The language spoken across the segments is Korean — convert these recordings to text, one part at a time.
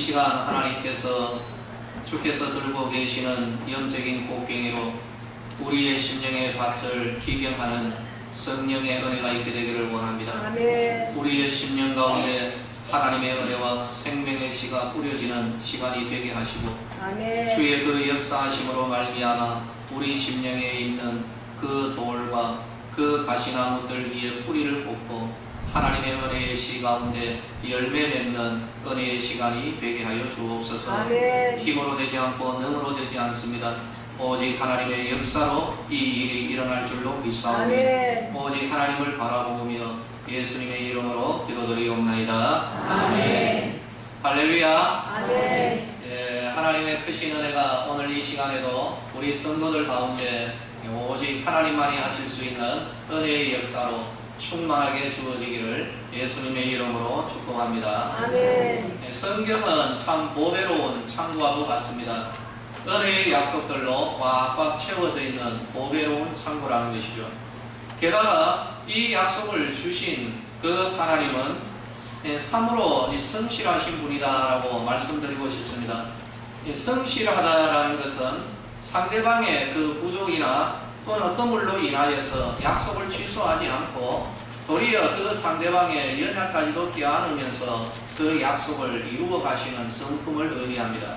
시간 하나님께서 주께서 들고 계시는 영적인 곡괭이로 우리의 심령의 밭을 기경하는 성령의 은혜가 있게 되기를 원합니다. 아멘. 우리의 심령 가운데 하나님의 은혜와 생명의 씨가 뿌려지는 시간이 되게 하시고 아멘. 주의 그 역사하심으로 말미암아 우리 심령에 있는 그 돌과 그 가시나무들 위에 뿌리를 뽑고 하나님의 은혜의 시 가운데 열매 맺는 은혜의 시간이 되게 하여 주옵소서. 아멘. 힘으로 되지 않고 능으로 되지 않습니다. 오직 하나님의 역사로 이 일이 일어날 줄로 믿사오니 아멘. 오직 하나님을 바라보며 예수님의 이름으로 기도드리옵나이다. 아멘. 할렐루야. 아멘. 하나님의 크신 은혜가 오늘 이 시간에도 우리 성도들 가운데 오직 하나님만이 하실 수 있는 은혜의 역사로 충만하게 주어지기를 예수님의 이름으로 축복합니다. 아멘. 성경은 참 보배로운 창고와도 같습니다. 은혜의 약속들로 꽉꽉 채워져 있는 보배로운 창고라는 것이죠. 게다가 이 약속을 주신 그 하나님은 참으로 성실하신 분이다라고 말씀드리고 싶습니다. 성실하다라는 것은 상대방의 그 부족이나 또는 허물로 인하여서 약속을 취소하지 않고 도리어 그 상대방의 연약까지도 껴안으면서 그 약속을 이루어 가시는 성품을 의미합니다.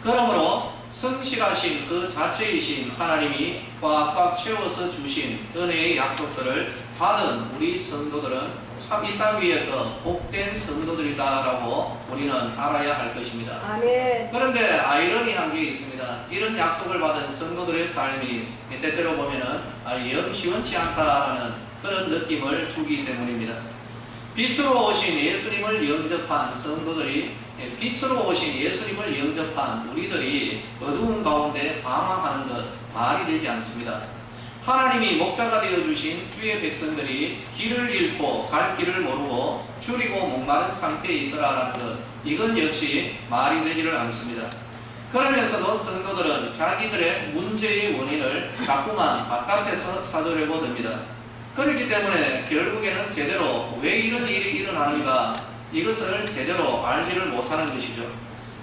그러므로 성실하신 그 자체이신 하나님이 꽉꽉 채워서 주신 은혜의 약속들을 받은 우리 성도들은 참 이 땅 위에서 복된 성도들이다라고 우리는 알아야 할 것입니다. 아멘. 그런데 아이러니한 게 있습니다. 이런 약속을 받은 성도들의 삶이 때때로 보면은 영 시원치 않다라는 그런 느낌을 주기 때문입니다. 빛으로 오신 예수님을 영접한 성도들이 빛으로 오신 예수님을 영접한 우리들이 어두운 가운데 방황하는 것 말이 되지 않습니다. 하나님이 목자가 되어주신 주의 백성들이 길을 잃고 갈 길을 모르고 줄이고 목마른 상태에 있더라라는 것, 이건 역시 말이 되지를 않습니다. 그러면서도 성도들은 자기들의 문제의 원인을 자꾸만 바깥에서 찾으려고 듭니다. 그렇기 때문에 결국에는 제대로 왜 이런 일이 일어나는가, 이것을 제대로 알지를 못하는 것이죠.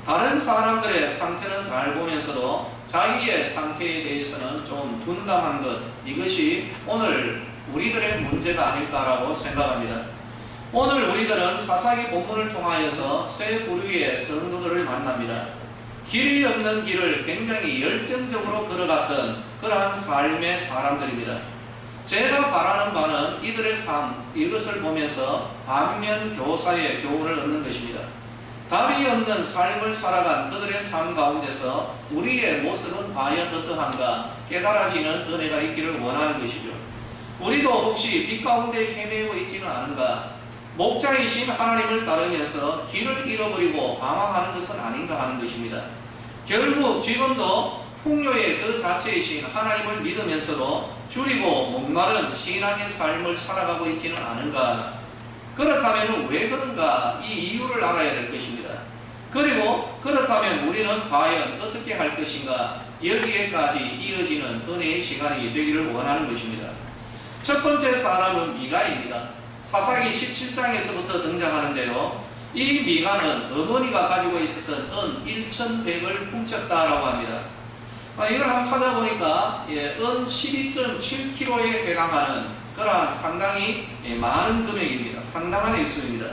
다른 사람들의 상태는 잘 보면서도 자기의 상태에 대해서는 좀 둔감한 것, 이것이 오늘 우리들의 문제가 아닐까라고 생각합니다. 오늘 우리들은 사사기 본문을 통하여서 세 부류의 성도들을 만납니다. 길이 없는 길을 굉장히 열정적으로 걸어갔던 그러한 삶의 사람들입니다. 제가 바라는 바는 이들의 삶, 이것을 보면서 반면 교사의 교훈을 얻는 것입니다. 답이 없는 삶을 살아간 그들의 삶 가운데서 우리의 모습은 과연 어떠한가 깨달아지는 은혜가 있기를 원하는 것이죠. 우리도 혹시 빛 가운데 헤매고 있지는 않은가, 목자이신 하나님을 따르면서 길을 잃어버리고 방황하는 것은 아닌가 하는 것입니다. 결국 지금도 풍요의 그 자체이신 하나님을 믿으면서도 줄이고 목마른 신앙의 삶을 살아가고 있지는 않은가. 그렇다면 왜 그런가, 이 이유를 알아야 될 것입니다. 그리고 그렇다면 우리는 과연 어떻게 할 것인가, 여기에까지 이어지는 은혜의 시간이 되기를 원하는 것입니다. 첫 번째 사람은 미가입니다. 사사기 17장에서부터 등장하는데요. 이 미가는 어머니가 가지고 있었던 은 1,100을 훔쳤다라고 합니다. 이걸 한번 찾아보니까 은 12.7kg에 해당하는 그러한 상당히 많은 금액입니다. 상당한 액수입니다.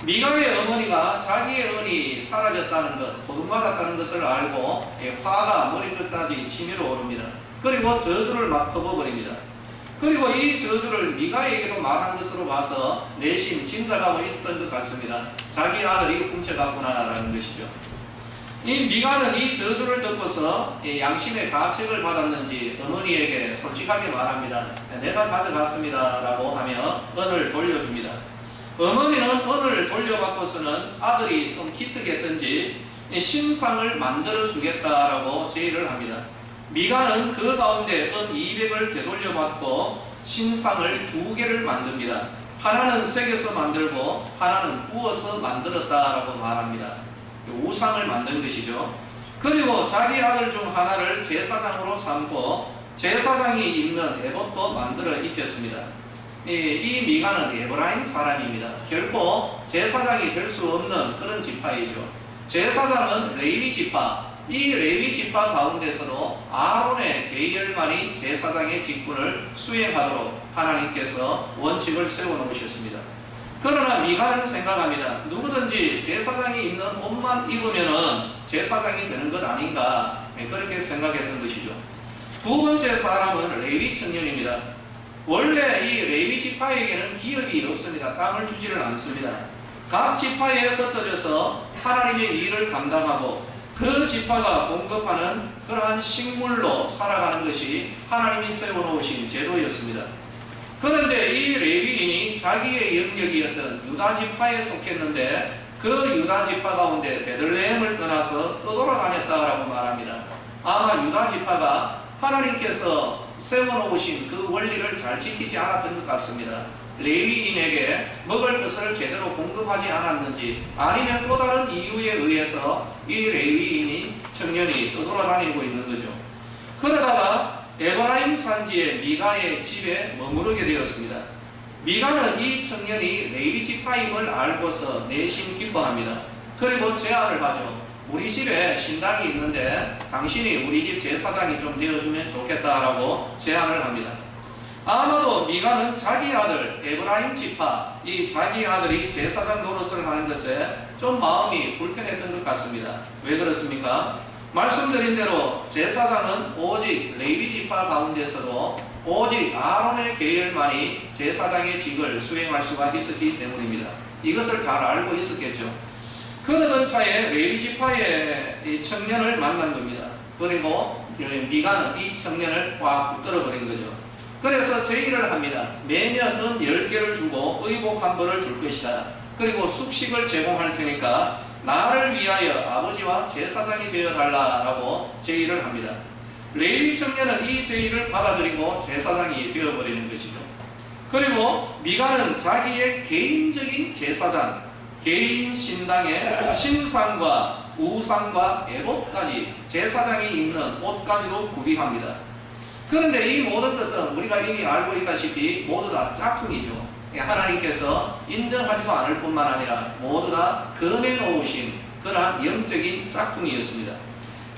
미가의 어머니가 자기의 은이 사라졌다는 것, 도둑맞았다는 것을 알고 화가 머리끝까지 치밀어 오릅니다. 그리고 저주를 막 퍼부어버립니다. 그리고 이 저주를 미가에게도 말한 것으로 봐서 내심 짐작하고 있었던 것 같습니다. 자기 아들이 훔쳐갔구나라는 것이죠. 이 미가는 이 저주를 듣고서 양심의 가책을 받았는지 어머니에게 솔직하게 말합니다. 내가 가져갔습니다 라고 하며 은을 돌려줍니다. 어머니는 은을 돌려받고서는 아들이 좀 기특했던지 신상을 만들어 주겠다라고 제의를 합니다. 미가는 그 가운데 은 200을 되돌려받고 신상을 2개를 만듭니다. 하나는 색에서 만들고 하나는 구워서 만들었다라고 말합니다. 우상을 만든 것이죠. 그리고 자기 아들 중 하나를 제사장으로 삼고 제사장이 입는 에봇도 만들어 입혔습니다. 이 미가는 에브라임 사람입니다. 결코 제사장이 될 수 없는 그런 지파이죠. 제사장은 레위 지파, 이 레위 지파 가운데서도 아론의 계열만이 제사장의 직분을 수행하도록 하나님께서 원칙을 세워놓으셨습니다. 그러나 미가는 생각합니다. 누구든지 제사장이 입는 옷만 입으면 제사장이 되는 것 아닌가, 그렇게 생각했던 것이죠. 두 번째 사람은 레위 청년입니다. 원래 이 레위 지파에게는 기업이 없습니다. 땅을 주지를 않습니다. 각 지파에 흩어져서 하나님의 일을 감당하고 그 지파가 공급하는 그러한 식물로 살아가는 것이 하나님이 세워놓으신 제도였습니다. 그런데 이 레위인이 자기의 영역이었던 유다 지파에 속했는데 그 유다 지파 가운데 베들레헴을 떠나서 떠돌아다녔다라고 말합니다. 아마 유다 지파가 하나님께서 세워놓으신 그 원리를 잘 지키지 않았던 것 같습니다. 레위인에게 먹을 것을 제대로 공급하지 않았는지 아니면 또 다른 이유에 의해서 이 레위인이 청년이 떠돌아다니고 있는 거죠. 그러다가 에브라임 산지의 미가의 집에 머무르게 되었습니다. 미가는 이 청년이 레위 지파임을 알고서 내심 기뻐합니다. 그리고 제안을 하죠. 우리 집에 신당이 있는데 당신이 우리 집 제사장이 좀 되어주면 좋겠다라고 제안을 합니다. 아마도 미가는 자기 아들 에브라임 지파, 이 자기 아들이 제사장 노릇을 하는 것에 좀 마음이 불편했던 것 같습니다. 왜 그렇습니까? 말씀드린 대로 제사장은 오직 레위 지파 가운데서도 오직 아론의 계열만이 제사장의 직을 수행할 수가 있었기 때문입니다. 이것을 잘 알고 있었겠죠. 그러던 차에 레위 지파의 이 청년을 만난 겁니다. 그리고 미가는 이 청년을 꽉 붙들어버린 거죠. 그래서 제의를 합니다. 매년 은 10개를 주고 의복 한 벌을 줄 것이다. 그리고 숙식을 제공할 테니까 나를 위하여 아버지와 제사장이 되어달라라고 제의를 합니다. 레위 청년은 이 제의를 받아들이고 제사장이 되어버리는 것이죠. 그리고 미가는 자기의 개인적인 제사장, 개인 신당의 신상과 우상과 에봇까지 제사장이 입는 옷까지도 구비합니다. 그런데 이 모든 것은 우리가 이미 알고 있다시피 모두 다 짝퉁이죠. 하나님께서 인정하지도 않을 뿐만 아니라 모두 다 금해 놓으신 그러한 영적인 짝퉁이었습니다.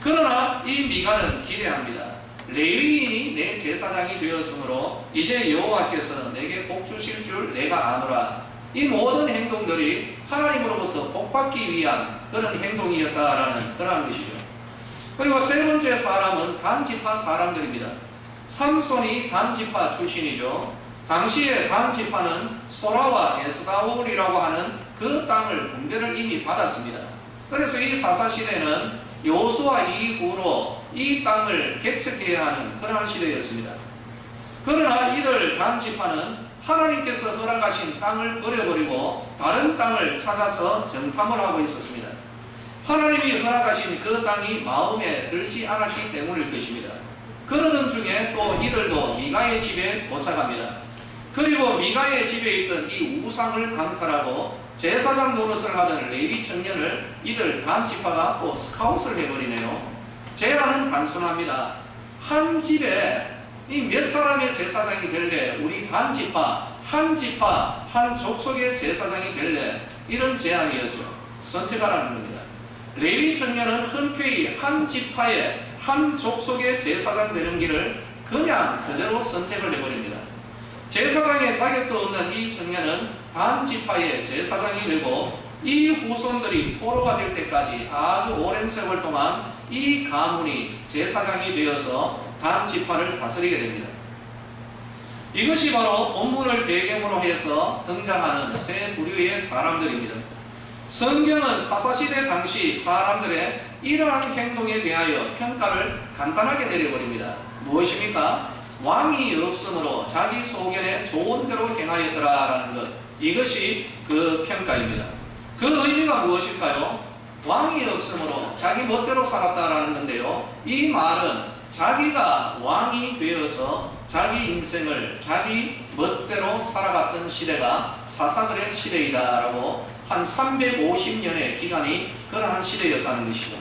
그러나 이 미가는 기대합니다. 레위인이 내 제사장이 되었으므로 이제 여호와께서는 내게 복 주실 줄 내가 아노라. 이 모든 행동들이 하나님으로부터 복받기 위한 그런 행동이었다라는 그러한 것이죠. 그리고 세 번째 사람은 단 지파 사람들입니다. 삼손이 단 지파 출신이죠. 당시에 단 지파는 소라와 에스다올이라고 하는 그 땅을 분배를 이미 받았습니다. 그래서 이 사사시대는 여호수아 이후로 이 땅을 개척해야 하는 그러한 시대였습니다. 그러나 이들 단 지파는 하나님께서 허락하신 땅을 버려버리고 다른 땅을 찾아서 정탐을 하고 있었습니다. 하나님이 허락하신 그 땅이 마음에 들지 않았기 때문일 것입니다. 그러던 중에 또 이들도 미가의 집에 도착합니다. 그리고 미가의 집에 있던 이 우상을 강탈하고 제사장 노릇을 하던 레위 청년을 이들 단 지파가 또 스카웃을 해버리네요. 제안은 단순합니다. 한 집에 이 몇 사람의 제사장이 될래? 우리 단 지파, 한 지파, 한 족속의 제사장이 될래? 이런 제안이었죠. 선택하라는 겁니다. 레위 청년은 흔쾌히 한 지파의 한 족속의 제사장 되는 길을 그냥 그대로 선택을 해버립니다. 제사장의 자격도 없는 이 청년은 단 지파의 제사장이 되고 이 후손들이 포로가 될 때까지 아주 오랜 세월 동안 이 가문이 제사장이 되어서 단 지파를 다스리게 됩니다. 이것이 바로 본문을 배경으로 해서 등장하는 세 부류의 사람들입니다. 성경은 사사시대 당시 사람들의 이러한 행동에 대하여 평가를 간단하게 내려버립니다. 무엇입니까? 왕이 없으므로 자기 소견에 좋은 대로 행하였더라라는 것. 이것이 그 평가입니다. 그 의미가 무엇일까요? 왕이 없으므로 자기 멋대로 살았다라는 건데요. 이 말은 자기가 왕이 되어서 자기 인생을 자기 멋대로 살아갔던 시대가 사사들의 시대이다라고 한 350년의 기간이 그러한 시대였다는 것이죠.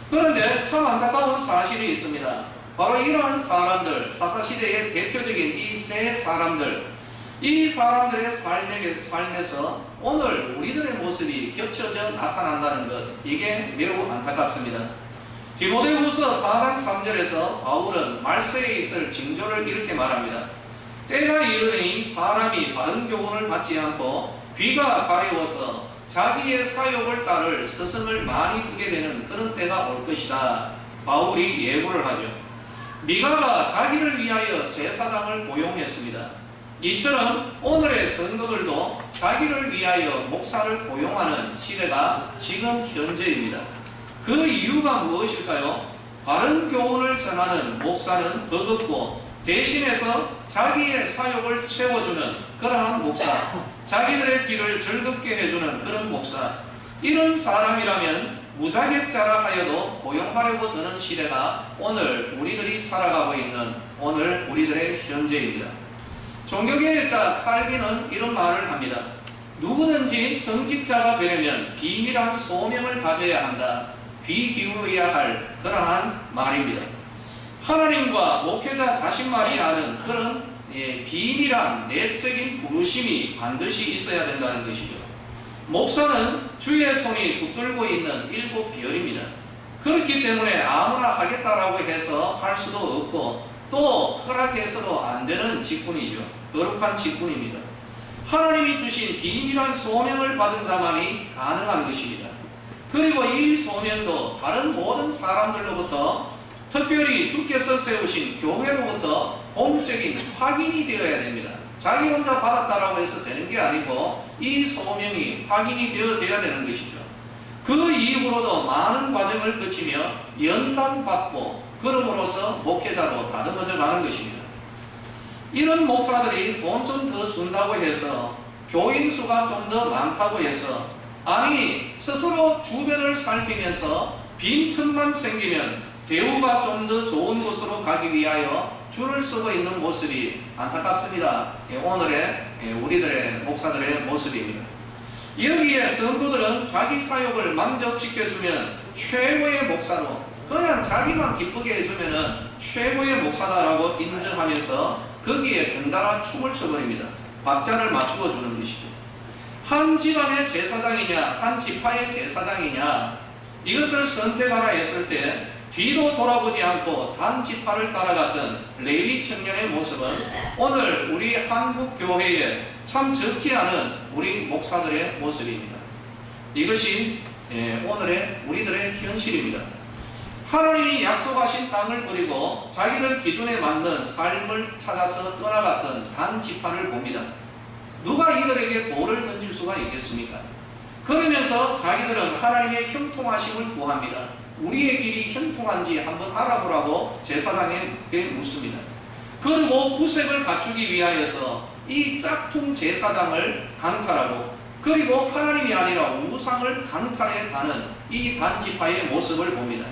그런데 참 안타까운 사실이 있습니다. 바로 이러한 사람들, 사사시대의 대표적인 이 세 사람들, 이 사람들의 삶에서 오늘 우리들의 모습이 겹쳐져 나타난다는 것, 이게 매우 안타깝습니다. 디모데후서 4장 3절에서 바울은 말세에 있을 징조를 이렇게 말합니다. 때가 이르니 사람이 바른 교훈을 받지 않고 귀가 가려워서 자기의 사욕을 따를 스승을 많이 두게 되는 그런 때가 올 것이다. 바울이 예고를 하죠. 미가가 자기를 위하여 제사장을 고용했습니다. 이처럼 오늘의 성도들도 자기를 위하여 목사를 고용하는 시대가 지금 현재입니다. 그 이유가 무엇일까요? 바른 교훈을 전하는 목사는 버겁고 대신해서 자기의 사욕을 채워주는 그러한 목사, 자기들의 길을 즐겁게 해주는 그런 목사, 이런 사람이라면 무자격자라 하여도 고용하려고 드는 시대가 오늘 우리들이 살아가고 있는 오늘 우리들의 현재입니다. 종교개혁자 칼빈은 이런 말을 합니다. 누구든지 성직자가 되려면 비밀한 소명을 가져야 한다. 귀 기울여야 할 그러한 말입니다. 하나님과 목회자 자신만이 아는 그런 비밀한 내적인 부르심이 반드시 있어야 된다는 것이죠. 목사는 주의 손이 붙들고 있는 7별입니다. 그렇기 때문에 아무나 하겠다라고 해서 할 수도 없고 또 허락해서도 안 되는 직분이죠. 거룩한 직분입니다. 하나님이 주신 비밀한 소명을 받은 자만이 가능한 것입니다. 그리고 이 소명도 다른 모든 사람들로부터, 특별히 주께서 세우신 교회로부터 공적인 확인이 되어야 됩니다. 자기 혼자 받았다라고 해서 되는 게 아니고 이 소명이 확인이 되어져야 되는 것이죠. 그 이후로도 많은 과정을 거치며 연단받고 그럼으로써 목회자로 다듬어져 가는 것입니다. 이런 목사들이 돈 좀 더 준다고 해서, 교인 수가 좀 더 많다고 해서, 아니 스스로 주변을 살피면서 빈틈만 생기면 대우가 좀 더 좋은 곳으로 가기 위하여 줄을 서고 있는 모습이 안타깝습니다. 오늘의 우리들의 목사들의 모습입니다. 여기에 성도들은 자기 사욕을 만족시켜주면 최고의 목사로, 그냥 자기만 기쁘게 해주면 최고의 목사다라고 인정하면서 거기에 덩달아 춤을 춰버립니다. 박자를 맞추어 주는 것이죠. 한 집안의 제사장이냐 한 지파의 제사장이냐, 이것을 선택하라 했을 때 뒤로 돌아보지 않고 단 지파를 따라갔던 레위 청년의 모습은 오늘 우리 한국 교회에 참 적지 않은 우리 목사들의 모습입니다. 이것이 오늘의 우리들의 현실입니다. 하나님이 약속하신 땅을 버리고 자기들 기준에 맞는 삶을 찾아서 떠나갔던 한 지파를 봅니다. 누가 이들에게 돌을 던질 수가 있겠습니까? 그러면서 자기들은 하나님의 형통하심을 구합니다. 우리의 길이 형통한지 한번 알아보라고 제사장에게 묻습니다. 그리고 구색을 갖추기 위하여서 이 짝퉁 제사장을 강탈하고, 그리고 하나님이 아니라 우상을 강탈해 가는 이 단지파의 모습을 봅니다.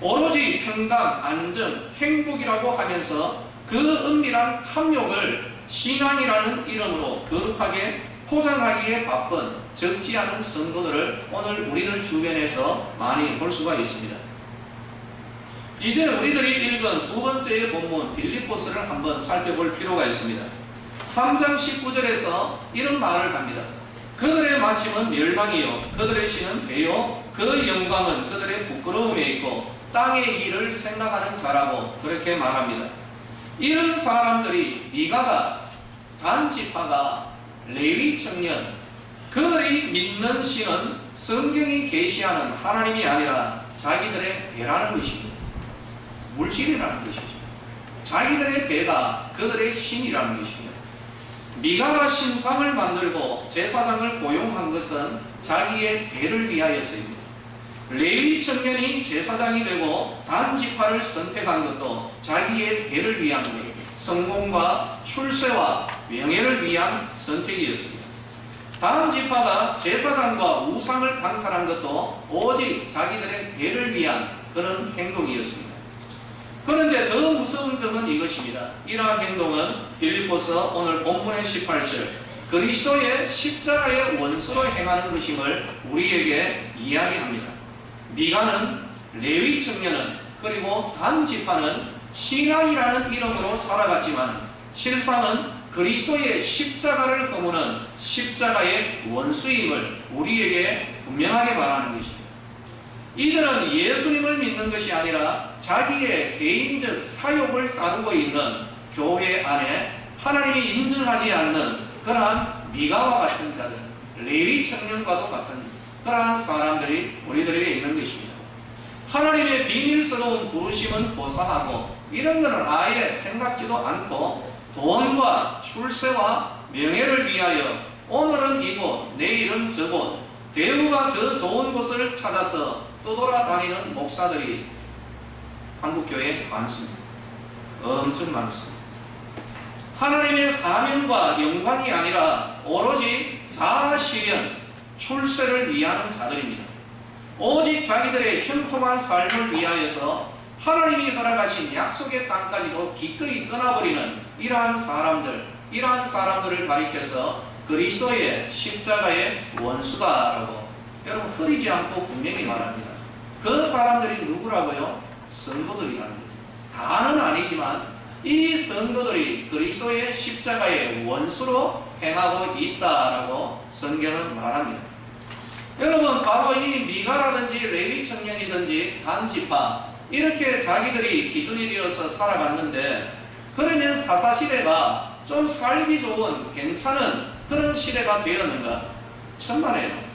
오로지 평강, 안정, 행복이라고 하면서 그 은밀한 탐욕을 신앙이라는 이름으로 거룩하게 포장하기에 바쁜 적지 않은 성도들을 오늘 우리들 주변에서 많이 볼 수가 있습니다. 이제 우리들이 읽은 두 번째의 본문 빌립보서를 한번 살펴볼 필요가 있습니다. 3장 19절에서 이런 말을 합니다. 그들의 마침은 멸망이요 그들의 신은 배요 그 영광은 그들의 부끄러움에 있고 땅의 일을 생각하는 자라고 그렇게 말합니다. 이런 사람들이 미가가, 단지파가, 레위 청년, 그들이 믿는 신은 성경이 계시하는 하나님이 아니라 자기들의 배라는 것입니다. 물질이라는 것이죠. 자기들의 배가 그들의 신이라는 것입니다. 미가가 신상을 만들고 제사장을 고용한 것은 자기의 배를 위하여서입니다. 레위 청년이 제사장이 되고 단지파를 선택한 것도 자기의 배를 위한 것, 성공과 출세와 명예를 위한 선택이었습니다. 단지파가 제사장과 우상을 강탈한 것도 오직 자기들의 배를 위한 그런 행동이었습니다. 그런데 더 무서운 점은 이것입니다. 이러한 행동은 빌립보서 오늘 본문의 18절 그리스도의 십자가의 원수로 행하는 것임을 우리에게 이야기합니다. 미가는, 레위 청년은, 그리고 단지파는 신앙이라는 이름으로 살아갔지만 실상은 그리스도의 십자가를 허무는 십자가의 원수임을 우리에게 분명하게 말하는 것입니다. 이들은 예수님을 믿는 것이 아니라 자기의 개인적 사욕을 따르고 있는 교회 안에 하나님이 인정하지 않는 그러한 미가와 같은 자들, 레위 청년과도 같은 그러한 사람들이 우리들에게 있는 것입니다. 하나님의 비밀스러운 부르심은 고사하고 이런 것은 아예 생각지도 않고 돈과 출세와 명예를 위하여 오늘은 이곳, 내일은 저곳, 대우가 더 좋은 곳을 찾아서 떠돌아다니는 목사들이 한국교회에 많습니다. 엄청 많습니다. 하나님의 사명과 영광이 아니라 오로지 자아실현, 출세를 위하는 자들입니다. 오직 자기들의 형통한 삶을 위하여서 하나님이 허락하신 약속의 땅까지도 기꺼이 떠나버리는 이러한 사람들을 가리켜서 그리스도의 십자가의 원수다라고 여러분 흐리지 않고 분명히 말합니다. 그 사람들이 누구라고요? 성도들이라는 거죠. 다는 아니지만 이 성도들이 그리스도의 십자가의 원수로 행하고 있다라고 성경은 말합니다. 여러분 바로 이 미가라든지 레위 청년이든지 단지파 이렇게 자기들이 기준이 되어서 살아갔는데 그러면 사사시대가 좀 살기 좋은 괜찮은 그런 시대가 되었는가? 천만에요.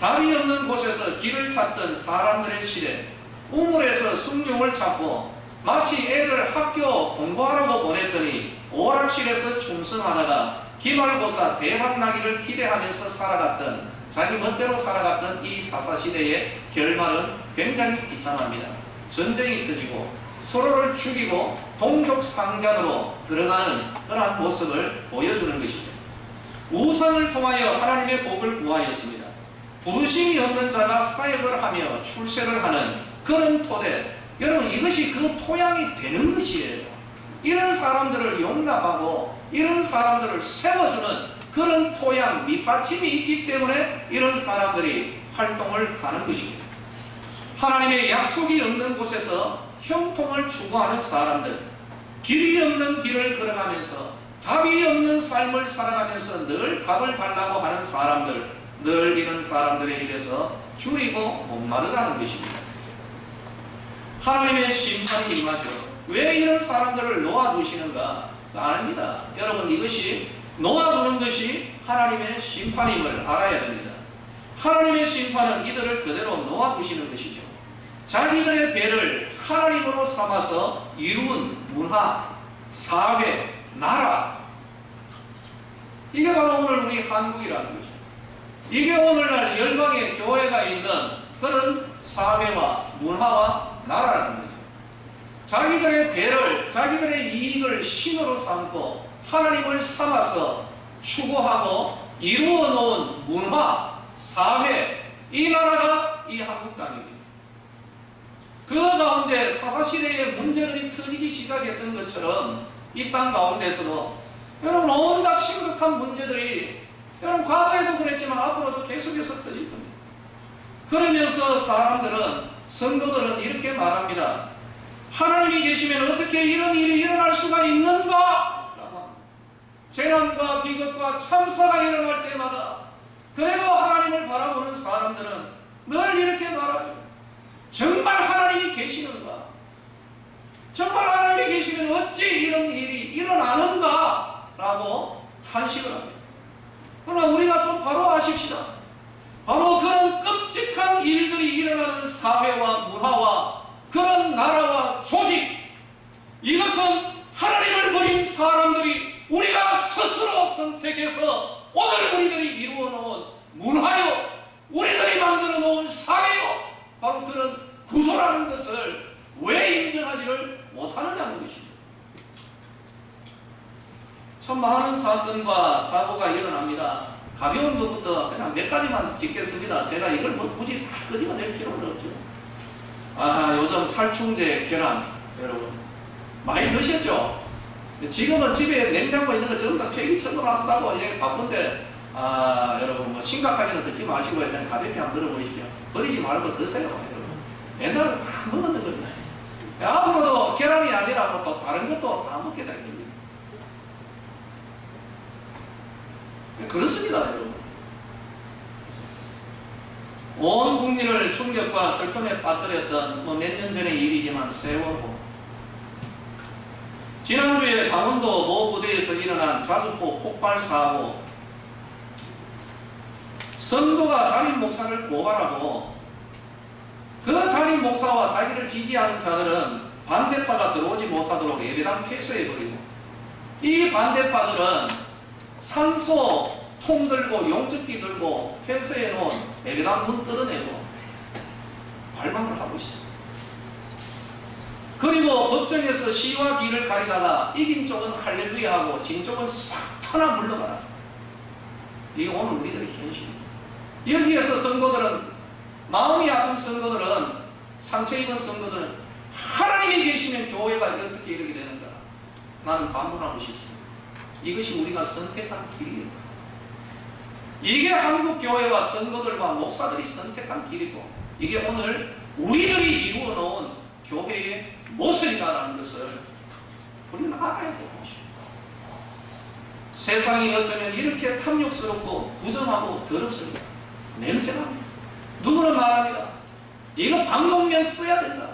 답이 없는 곳에서 길을 찾던 사람들의 시대, 우물에서 숭늉을 찾고 마치 애들 학교 공부하라고 보냈더니 오락실에서 충성하다가 기말고사 대박 나기를 기대하면서 살아갔던 자기 멋대로 살아갔던 이 사사시대의 결말은 굉장히 비참합니다. 전쟁이 터지고 서로를 죽이고 동족상잔으로 들어가는 그러한 모습을 보여주는 것이죠. 우상을 통하여 하나님의 복을 구하였습니다. 부르심이 없는 자가 사역을 하며 출세를 하는 그런 토대, 여러분 이것이 그 토양이 되는 것이에요. 이런 사람들을 용납하고 이런 사람들을 세워주는 그런 토양, 밑받침이 있기 때문에 이런 사람들이 활동을 하는 것입니다. 하나님의 약속이 없는 곳에서 형통을 추구하는 사람들, 길이 없는 길을 걸어가면서 답이 없는 삶을 살아가면서 늘 답을 달라고 하는 사람들, 늘 이런 사람들에 의해서 줄이고 목마르다는 것입니다. 하나님의 심판이 임하죠. 왜 이런 사람들을 놓아두시는가? 아닙니다. 여러분 이것이 놓아두는 것이 하나님의 심판임을 알아야 됩니다. 하나님의 심판은 이들을 그대로 놓아두시는 것이죠. 자기들의 배를 하나님으로 삼아서 이룬 문화, 사회, 나라, 이게 바로 오늘 우리 한국이라는 것이죠. 이게 오늘날 열방의 교회가 있는 그런 사회와 문화와 나라라는 거죠. 자기들의 배를, 자기들의 이익을 신으로 삼고 하나님을 삼아서 추구하고 이루어 놓은 문화, 사회, 이 나라가 이 한국 땅입니다. 그 가운데 사사시대의 문제들이 터지기 시작했던 것처럼 이 땅 가운데서도 여러분 온갖 심각한 문제들이 여러분 과거에도 그랬지만 앞으로도 계속해서 터질 겁니다. 그러면서 사람들은, 성도들은 이렇게 말합니다. 하나님이 계시면 어떻게 이런 일이 일어날 수가 있는가? 재난과 비극과 참사가 일어날 때마다 그래도 하나님을 바라보는 사람들은 늘 이렇게 말하죠. 정말 하나님이 계시는가? 정말 하나님이 계시면 어찌 이런 일이 일어나는가? 라고 탄식을 합니다. 그러나 우리가 좀 바로 아십시다. 바로 그런 끔찍한 일들이 일어나는 사회와 문화와 그런 나라와 조직, 이것은 하나님을 버린 사람들이 우리가 스스로 선택해서 오늘 우리들이 이루어 놓은 문화요, 우리들이 만들어 놓은 사회요, 바로 그런 구조라는 것을 왜 인정하지를 못하느냐는 것입니다. 참 많은 사건과 사고가 일어납니다. 가벼운 것부터 그냥 몇 가지만 짚겠습니다. 제가 이걸 뭐 굳이 다 끄집어낼 필요는 없죠. 요즘 살충제 계란 여러분 많이 드셨죠? 지금은 집에 냉장고 있는 거 전부 다 폐기 처분한다고 이제 바쁜데 여러분 뭐 심각하게는 듣지 마시고 그냥 가볍게 한번 들어보십시오. 버리지 말고 드세요. 여러분. 옛날에 다 먹었는 겁니다. 앞으로도 계란이 아니라 또 다른 것도 다 먹게 될 겁니다. 그렇습니다, 여러분. 온 국민을 충격과 슬픔에 빠뜨렸던 몇 년 전의 일이지만 세월호. 지난주에 강원도 모 부대에서 일어난 자주포 폭발 사고. 성도가 담임 목사를 고발하고 그 담임 목사와 자기를 지지하는 자들은 반대파가 들어오지 못하도록 예배당 폐쇄해버리고, 이 반대파들은 산소 통 들고 용접기 들고 폐쇄해 놓은 예배당 문 뜯어내고 발망을 하고 있습니다. 그리고 법정에서 시와 비를 가리다가 이긴 쪽은 할렐루야 하고 진 쪽은 싹 터나 물러가라. 이게 오늘 우리들의 현실입니다. 여기에서 성도들은, 마음이 아픈 성도들은, 상처 입은 성도들은 하나님이 계시면 교회가 어떻게 이렇게 되는가, 나는 반문하고 싶습니다. 이것이 우리가 선택한 길이에요. 이게 한국교회와 성도들과 목사들이 선택한 길이고, 이게 오늘 우리들이 이루어 놓은 교회의 모습이다라는 것을 우리는 알아야 되는 것입니다. 세상이 어쩌면 이렇게 탐욕스럽고 부정하고 더럽습니다. 냄새납니다. 누구는 말합니다. 이거 방독면 써야 된다.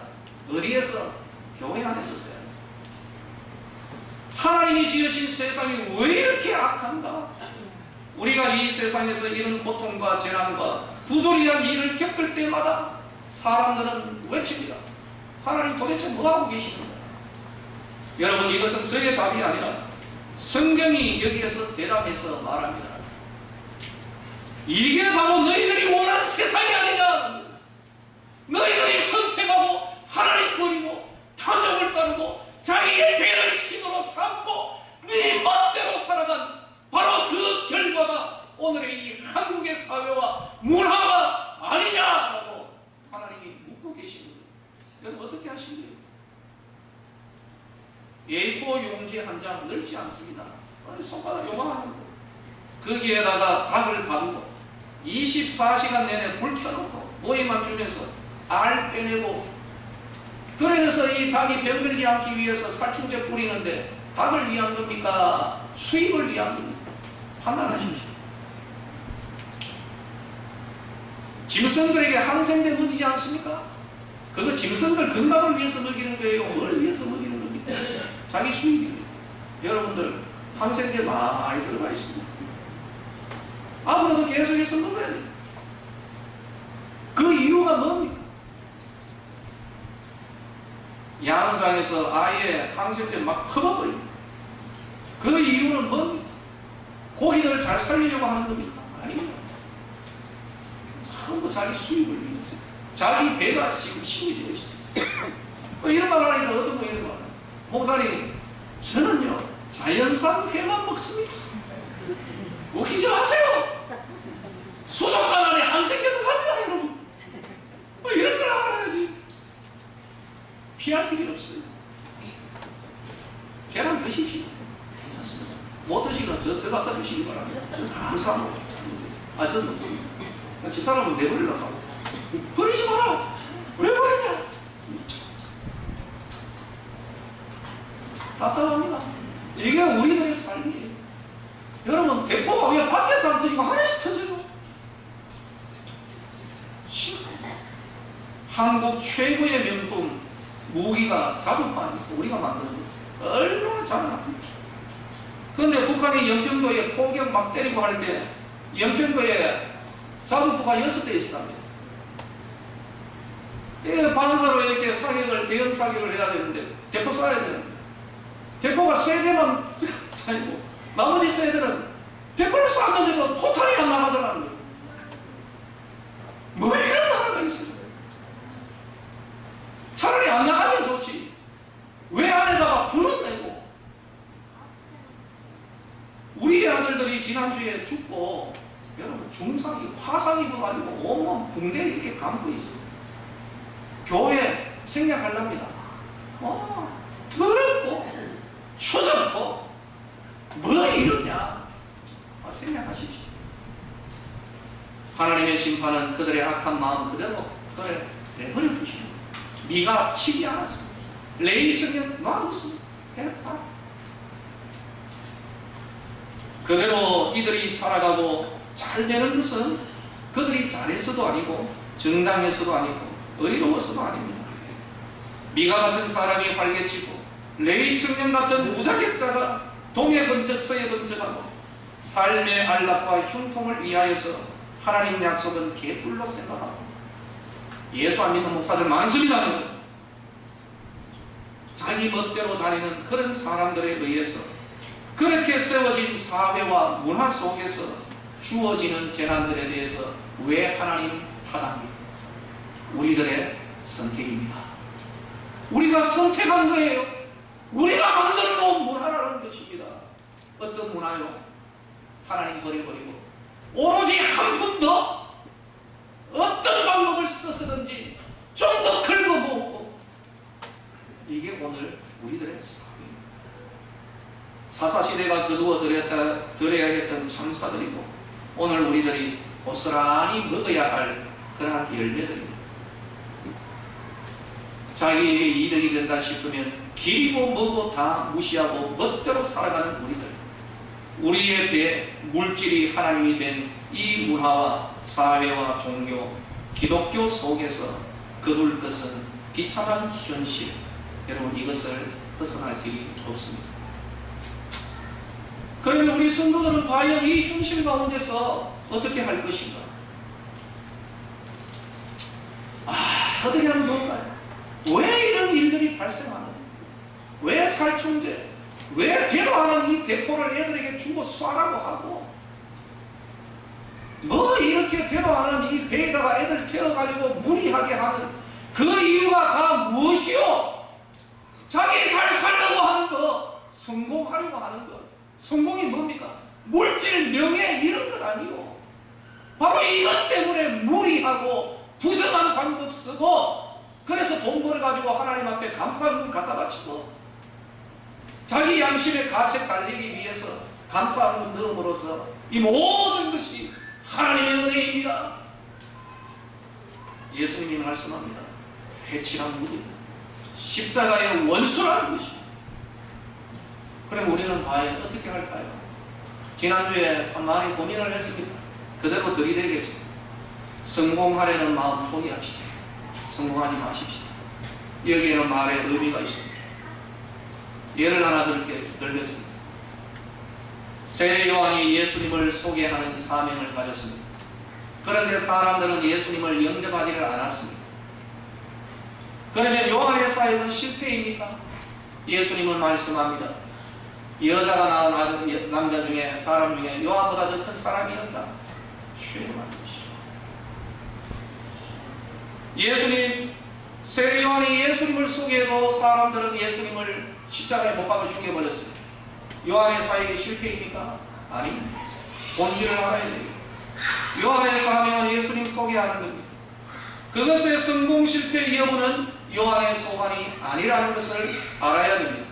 어디에서? 교회 안에서 써야 된다. 하나님이 지으신 세상이 왜 이렇게 악한가? 우리가 이 세상에서 이런 고통과 재난과 부조리한 일을 겪을 때마다 사람들은 외칩니다. 하나님 도대체 뭐하고 계시는가? 여러분, 이것은 저의 답이 아니라 성경이 여기에서 대답해서 말합니다. 이게 바로 너희들이 원하는 세상이 아니냐? 너희들이 선택하고 하나님 버리고 탐욕을 따르고 자기의 배를 신으로 삼고 네 멋대로 살아간 바로 그 결과가 오늘의 이 한국의 사회와 문화가 아니냐라고 하나님이 묻고 계십니다. 여러분, 어떻게 하십니까? A4 용지 한 장 넓지 않습니다. 손바닥 요만한 거. 거기에다가 닭을 가두고 24시간 내내 불 켜놓고 모이만 주면서 알 빼내고, 그러면서 이 닭이 병들지 않기 위해서 살충제 뿌리는데 닭을 위한 겁니까? 수입을 위한 겁니까? 판단하십시오. 짐승들에게 항생제 먹이지 않습니까? 그거 짐승들 건강을 위해서 먹이는 거예요? 뭘 위해서 먹이는 겁니까? 자기 수입입니다. 여러분들, 항생제 많이 들어가 있습니다. 앞으로도 계속해서 먹어야 돼요. 그 이유가 뭡니까? 양장에서 아예 항생제 막 퍼버립니다. 그 이유는 뭡니까? 고기들을 잘 살리려고 하는 겁니까? 아닙니다. 전부 자기 수입을 위해서. 자기 배가 지금 힘이 되어 있습니다. 이런 말 하니까 어떤 거 이런 말? 목사님, 저는요 자연산 회만 먹습니다. 웃기지 마세요. 수족관 안에 항생제 들어갑니다, 여러분. 이런 걸 알아야지. 피할 필요 없어요. 계란 드십시오. 괜찮습니다. 못 드시면 저 갖다 주시기 바랍니다. 저 감사하고. 저는 없습니다. 집사람은 내버리려고 하고. 버리지 마라. 왜 버리냐? 답답합니다. 이게 우리들의 삶이에요. 여러분, 대포가 왜 밖에서 안 터지고 안에서 터져요? 한국 최고의 명품 무기가 자주포아니까 우리가 만드는 거 얼마나 잘합니까? 그런데 북한이 연평도에 포격 막 때리고 할 때 연평도에 자주포가 6대 있었답니다. 반사로 이렇게 사격을, 대형 사격을 해야 되는데 대포 쏴야 되는데 대포가 3대만 쏴이고 나머지 3대는 대포를 쐈는데도 포탄이 안 나가더라는 거예요. 뭐 이런 나라가 있어요? 차라리 안 나가면 좋지. 왜 안에다가 불을 내고? 우리 아들들이 지난주에 죽고, 여러분, 중상이 화상 입어가지고 온몸 붕대 이렇게 감고 있어요. 교회 생략하렵니다. 더럽고 추잡고 뭐 이러냐? 생략하십시오. 하나님의 심판은 그들의 악한 마음 그대로 그래 내버려 두시는 거예요. 미가 치지 않았습니다. 레위 청년 놔뒀습니다. 그대로 이들이 살아가고 잘 되는 것은 그들이 잘했어도 아니고 정당해서도 아니고 의로워서도 아닙니다. 미가 같은 사람이 활개치고 레위 청년 같은 무자격자가 동해 번쩍 서해 번쩍하고 삶의 안락과 흉통을 위하여서 하나님 약속은 개뿔로 생각하고 예수 안 믿는 목사들 많습니다. 자기 멋대로 다니는 그런 사람들에 의해서 그렇게 세워진 사회와 문화 속에서 주어지는 재난들에 대해서 왜 하나님 탓합니까? 우리들의 선택입니다. 우리가 선택한 거예요. 우리가 만들어 놓은 문화라는 것입니다. 어떤 문화요? 하나님 버려버리고 오로지 한 푼 더 어떤 방법을 써서든지 좀 더 긁어보고, 이게 오늘 우리들의 삶입니다. 사사시대가 거두어들여야 했던 참사들이고 오늘 우리들이 고스란히 먹어야 할 그러한 열매들입니다. 자기에게 이득이 된다 싶으면 길이고 뭐고 다 무시하고 멋대로 살아가는 우리들, 우리의 배 물질이 하나님이 된 이 문화와 사회와 종교, 기독교 속에서 거둘 것은 비참한 현실. 여러분, 이것을 벗어날 길이 없습니다. 그러면 우리 성도들은 과연 이 현실 가운데서 어떻게 할 것인가? 어떻게 하면 좋을까요? 왜 이런 일들이 발생하는? 왜 살충제? 왜 되도 않은 이 대포를 애들에게 주고 쏴라고 하고, 뭐 이렇게 되도 않은 이 배에다가 애들 태워가지고 무리하게 하는 그 이유가 다 무엇이요? 자기 잘 살려고 하는 거, 성공하려고 하는 거. 성공이 뭡니까? 물질, 명예 이런 건 아니고 바로 이것 때문에 무리하고 부정한 방법 쓰고, 그래서 돈 벌어가지고 하나님 앞에 감사하는 갖다 바치고 자기 양심의 가책 달리기 위해서 감사하는 넣음으로써 이 모든 것이 하나님의 은혜입니다. 예수님이 말씀합니다. 회칠한 무리, 십자가의 원수라는 것입니다. 그럼 우리는 과연 어떻게 할까요? 지난주에 참 많이 고민을 했습니다. 그대로 들이대겠습니다. 성공하려는 마음 포기합시다. 성공하지 마십시다. 여기에는 말의 의미가 있습니다. 예를 하나 들겠습니다. 세례 요한이 예수님을 소개하는 사명을 가졌습니다. 그런데 사람들은 예수님을 영접하지를 않았습니다. 그러면 요한의 사역은 실패입니까? 예수님은 말씀합니다. 여자가 낳은 남자 중에, 사람 중에 요한보다 더 큰 사람이 없다. 쉐임한 것이죠. 예수님, 세례 요한이 예수님을 소개해도 사람들은 예수님을 십자가에 못 박아 죽여버렸습니다. 요한의 사역이 실패입니까? 아닙니다. 본질을 알아야 돼요. 요한의 사명은 예수님 소개하는 겁니다. 그것의 성공 실패 여부는 요한의 소관이 아니라는 것을 알아야 됩니다.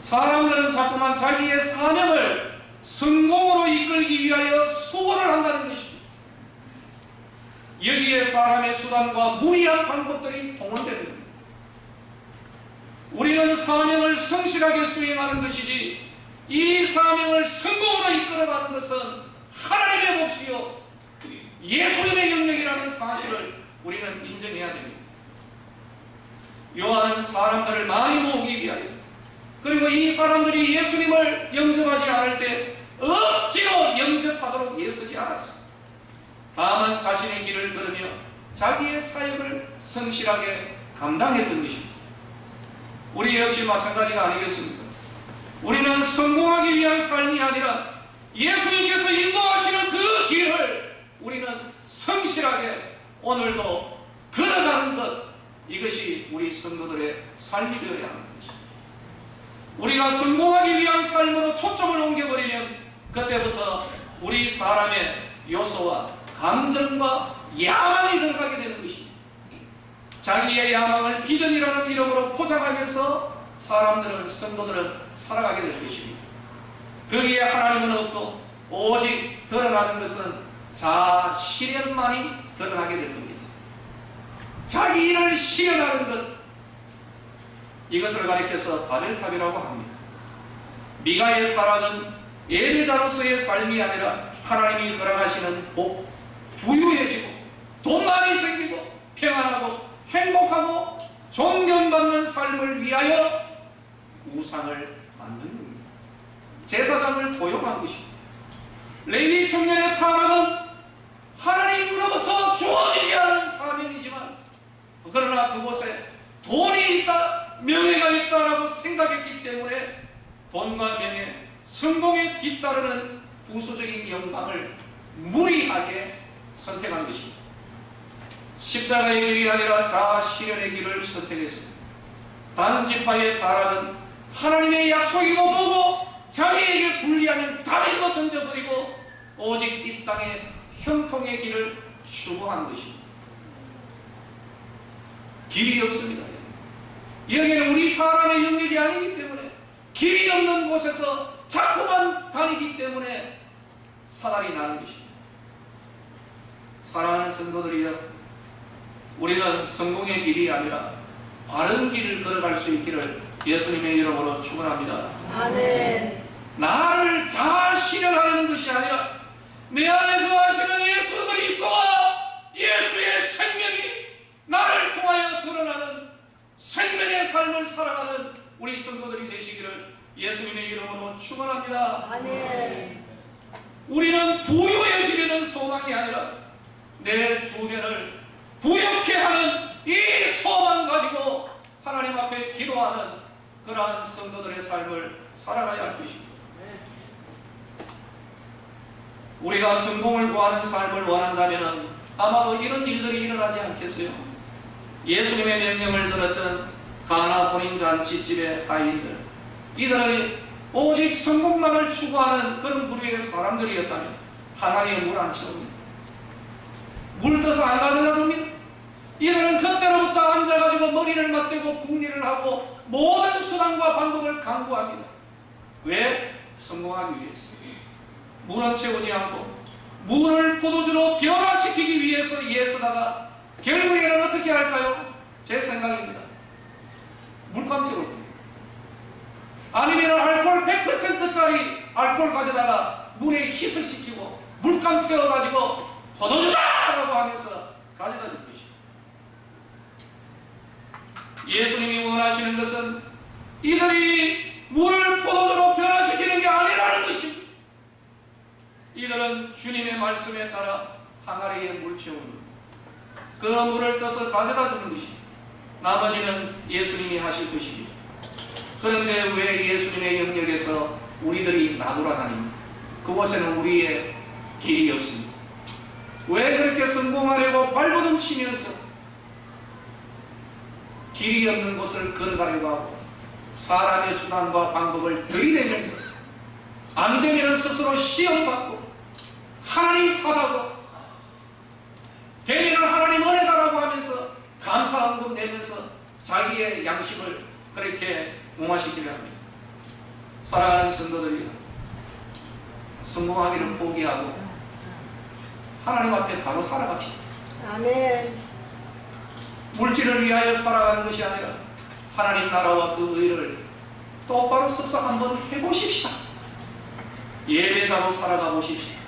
사람들은 자꾸만 자기의 사명을 성공으로 이끌기 위하여 수고를 한다는 것입니다. 여기에 사람의 수단과 무리한 방법들이 동원되는 겁니다. 우리는 사명을 성실하게 수행하는 것이지, 이 사명을 성공으로 이끌어가는 것은 하나님의 몫이요 예수님의 영역이라는 사실을 우리는 인정해야 됩니다. 요한은 사람들을 많이 모으기 위하여, 그리고 이 사람들이 예수님을 영접하지 않을 때 억지로 영접하도록 애쓰지 않았습니다. 다만 자신의 길을 걸으며 자기의 사역을 성실하게 감당했던 것입니다. 우리 역시 마찬가지가 아니겠습니까? 우리는 성공하기 위한 삶이 아니라 예수님께서 인도하시는 그 길을 우리는 성실하게 오늘도 걸어가는 것, 이것이 우리 성도들의 삶이 되어야 하는 것입니다. 우리가 성공하기 위한 삶으로 초점을 옮겨버리면 그때부터 우리 사람의 요소와 감정과 야망이 들어가게 되는 것입니다. 자기의 야망을 비전이라는 이름으로 포장하면서 사람들은, 성도들은 살아가게 될 것입니다. 거기에 하나님은 없고 오직 드러나는 것은 자아 실현만이 드러나게 될 겁니다. 자기 일을 실현하는 것, 이것을 가리켜서 바벨탑이라고 합니다. 미가의 타락은 예배자로서의 삶이 아니라 하나님이 허락하시는 복, 부유해지고 돈 많이 생기고 평안하고 행복하고 존경받는 삶을 위하여 우상을 만든 겁니다. 제사장을 도용한 것입니다. 레위 청년의 타락은 하나님으로부터 주어지지 않은 사명이지만 그러나 그곳에 돈이 있다, 명예가 있다라고 생각했기 때문에 돈과 명예, 성공에 뒤따르는 부수적인 영광을 무리하게 선택한 것입니다. 십자가의 길이 아니라 자아 실현의 길을 선택했습니다. 단지파의 타락은 하나님의 약속이고 뭐고 자기에게 불리하면 다 집어 던져버리고 오직 이 땅에 형통의 길을 추구한 것입니다. 길이 없습니다. 여기는 우리 사람의 영역이 아니기 때문에 길이 없는 곳에서 자꾸만 다니기 때문에 사달이 나는 것입니다. 사랑하는 성도들이여, 우리는 성공의 길이 아니라 바른 길을 걸어갈 수 있기를 예수님의 이름으로 축원합니다. 아멘. 나를 잘 실현하려는 것이 아니라 내 안에 거하시는 예수 그리스도와 예수의 생명이 나를 통하여 드러나는 생명의 삶을 살아가는 우리 성도들이 되시기를 예수님의 이름으로 축원합니다. 아멘. 우리는 부유해지려는 소망이 아니라 내 주변을 부욕해 하는 이 소망 가지고 하나님 앞에 기도하는 그러한 성도들의 삶을 살아가야 할 것입니다. 우리가 성공을 구하는 삶을 원한다면 아마도 이런 일들이 일어나지 않겠어요? 예수님의 명령을 들었던 가나 혼인잔치집의 하인들, 이들의 오직 성공만을 추구하는 그런 부류의 사람들이었다면 하나님의 물 안 채웁니다. 물 떠서 안 가져다 줍니다. 이들은 그때로부터 앉아가지고 머리를 맞대고 궁리를 하고 모든 수단과 방법을 강구합니다. 왜? 성공하기 위해서. 물은 채우지 않고 물을 포도주로 변화시키기 위해서 애쓰다가 결국에는 어떻게 할까요? 제 생각입니다. 물감태로 아니면 알코올 100%짜리 알코올 가져다가 물에 희석시키고 시키고 물감 태워가지고 포도주다라고 하면서 가져다 줄 것이죠. 예수님이 원하시는 것은 이들이 물을 포도주로 변화시키는 게 아니라는 것입니다. 이들은 주님의 말씀에 따라 항아리에 물 채우는 그 물을 떠서 가져다 주는 것입니다. 나머지는 예수님이 하실 것입니다. 그런데 왜 예수님의 영역에서 우리들이 나돌아다닙니까? 그곳에는 우리의 길이 없습니다. 왜 그렇게 성공하려고 발버둥 치면서 길이 없는 곳을 걸어가려고 하고 사람의 수단과 방법을 들이대면서 안 되면 스스로 시험받고 하나님 탓하고 되면 하나님 은혜다라고 하면서 감사헌금 내면서 자기의 양심을 그렇게 옹화시키려 합니다. 사랑하는 성도들이 성공하기를 포기하고 하나님 앞에 바로 살아갑시다. 아멘. 물질을 위하여 살아가는 것이 아니라 하나님 나라와 그 의를 똑바로 써서 한번 해보십시다. 예배자로 살아가 보십시다.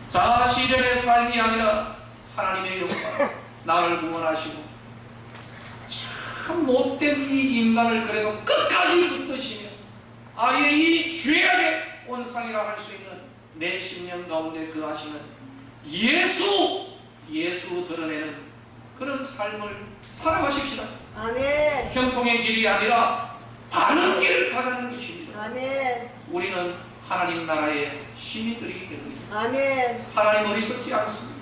자아실현의 삶이 아니라 하나님의 영광, 나를 구원하시고 참 못된 이 인간을 그래도 끝까지 붙드시며 아예 이 죄악의 온상이라 할 수 있는 내 심령 가운데 거하시는 예수 드러내는 그런 삶을 살아가십시다. 아멘. 형통의 길이 아니라 바른 길을 가자는 것입니다. 아멘. 우리는 하나님 나라의 시민들이기 때문입니다. 아멘. 하나님 어리석지 않습니다.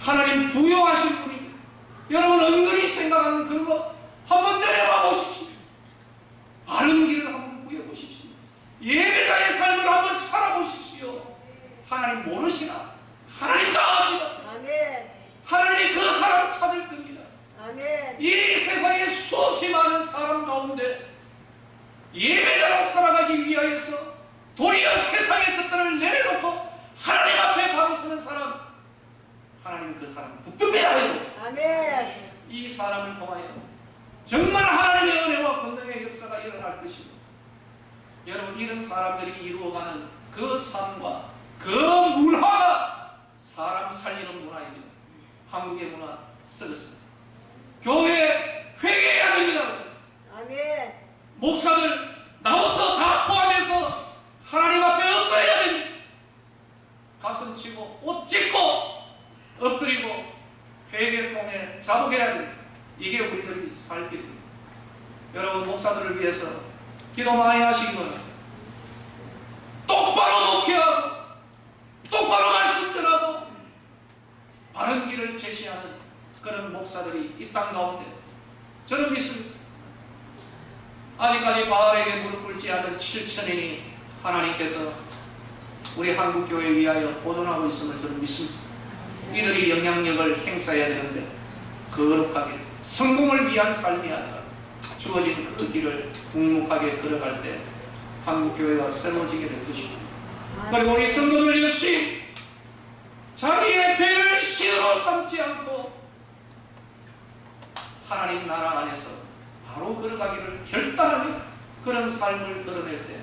하나님 부여하신 분입니다. 여러분 은근히 생각하는 그거 한번 내려봐 보십시오. 바른 길을 한번 구해보십시오. 예배자의 삶을 한번 살아보십시오. 하나님 모르시나? 하나님 다 압니다. 아멘. 하나님이 그 사람 찾을 겁니다. 아멘. 이 세상에 수없이 많은 사람 가운데 예배자로 살아가기 위하여서 도리어 세상의 것들을 내려놓고 하나님 앞에 바로 서는 사람, 하나님은 그 사람을 붙듭니다. 아멘. 이 사람을 통하여 정말 하나님의 은혜와 권능의 역사가 일어날 것입니다. 여러분, 이런 사람들이 이루어가는 그 삶과 그 문화가 사람 살리는 문화입니다. 한국의 문화 썩었습니다. 교회 회개해야 됩니다. 아멘. 목사들 나부터 다 포함해서 하나님 앞에 엎드려야 됩니다. 가슴 치고 옷 찢고 엎드리고 회개를 통해 자복해야 됩니다. 이게 우리들이 살 길입니다. 여러분, 목사들을 위해서 기도 많이 하시기는 똑바로 녹회하고 똑바로 말씀 전하고 바른 길을 제시하는 그런 목사들이 이 땅 가운데 저는 믿습니다. 아직까지 바알에게 무릎 꿇지 않은 7천인이 하나님께서 우리 한국교회 위하여 보존하고 있음을 저는 믿습니다. 이들이 영향력을 행사해야 되는데 거룩하게 성공을 위한 삶이 아니라 주어진 그 길을 묵묵하게 걸어갈 때 한국교회가 새로워지게 될 것입니다. 그리고 우리 성도들 역시 자기의 배를 시으로 삼지 않고 하나님 나라 안에서 바로 걸어가기를 결단하는 그런 삶을 걸어낼 때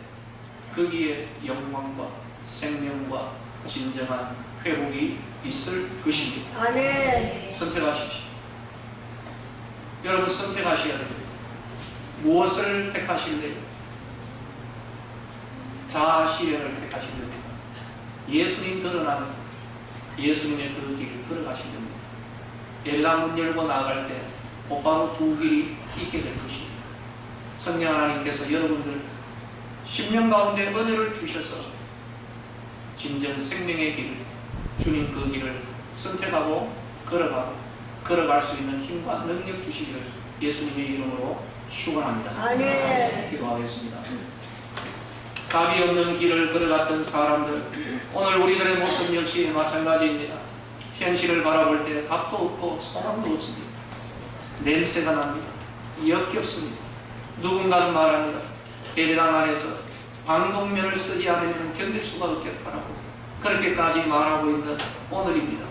거기에 영광과 생명과 진정한 회복이 있을 것입니다. 아멘. 선택하십시오. 여러분, 선택하셔야 됩니다. 무엇을 택하실래요? 자아 실현을 택하실래요? 예수님 드러나는 예수님의 그 길을 걸어가시는 겁니다. 엘라문 열고 나아갈 때 곧바로 두 길이 있게 될 것입니다. 성령 하나님께서 여러분들 10년 가운데 은혜를 주셔서 진정 생명의 길을, 주님 그 길을 선택하고 걸어갈 수 있는 힘과 능력 주시기를 예수님의 이름으로 축원합니다. 아멘. 기도하겠습니다. 답이 없는 길을 걸어갔던 사람들, 오늘 우리들의 모습 역시 마찬가지입니다. 현실을 바라볼 때 답도 없고 소망도 없습니다. 냄새가 납니다. 역겹습니다. 누군가는 말합니다. 예배당 안에서 방독면을 쓰지 않으면 견딜 수가 없겠다라고 그렇게까지 말하고 있는 오늘입니다.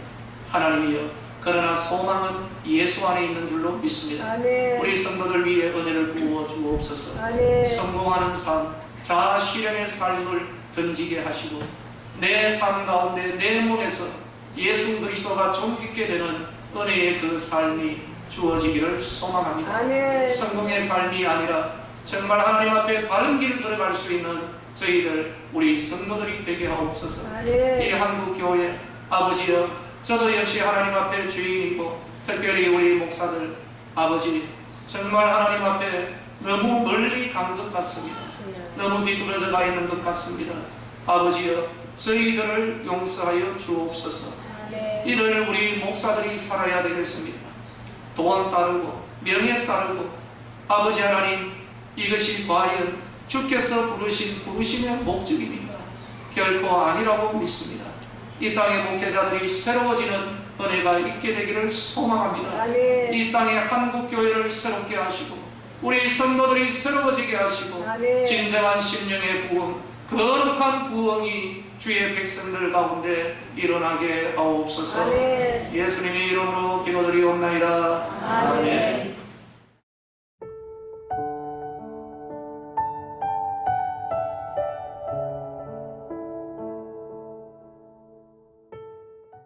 하나님이여, 그러나 소망은 예수 안에 있는 줄로 믿습니다. 아멘. 우리 성도들 위해 은혜를 부어 주옵소서. 아멘. 성공하는 삶, 자아 실현의 삶을 던지게 하시고 내 삶 가운데 내 몸에서 예수 그리스도가 존귀케 되는 은혜의 그 삶이 주어지기를 소망합니다. 아멘. 성공의 삶이 아니라 정말 하나님 앞에 바른 길 걸어갈 수 있는 저희들 우리 성도들이 되게 하옵소서. 아멘. 이 한국교회 아버지여, 저도 역시 하나님 앞에 주인이고 특별히 우리 목사들 아버지, 정말 하나님 앞에 너무 멀리 간 것 같습니다. 너무 뒤떨어져 가 있는 것 같습니다. 아버지여, 저희들을 용서하여 주옵소서. 아멘. 이를 우리 목사들이 살아야 되겠습니다. 돈 따르고 명예 따르고 아버지 하나님, 이것이 과연 주께서 부르신 부르심의 목적입니까? 결코 아니라고 믿습니다. 이 땅의 목회자들이 새로워지는 은혜가 있게 되기를 소망합니다. 아멘. 이 땅의 한국교회를 새롭게 하시고 우리 성도들이 새로워지게 하시고 아멘. 진정한 심령의 부흥, 거룩한 부흥이 주의 백성들 가운데 일어나게 하옵소서. 아멘. 예수님의 이름으로 기도드리옵나이다. 아멘.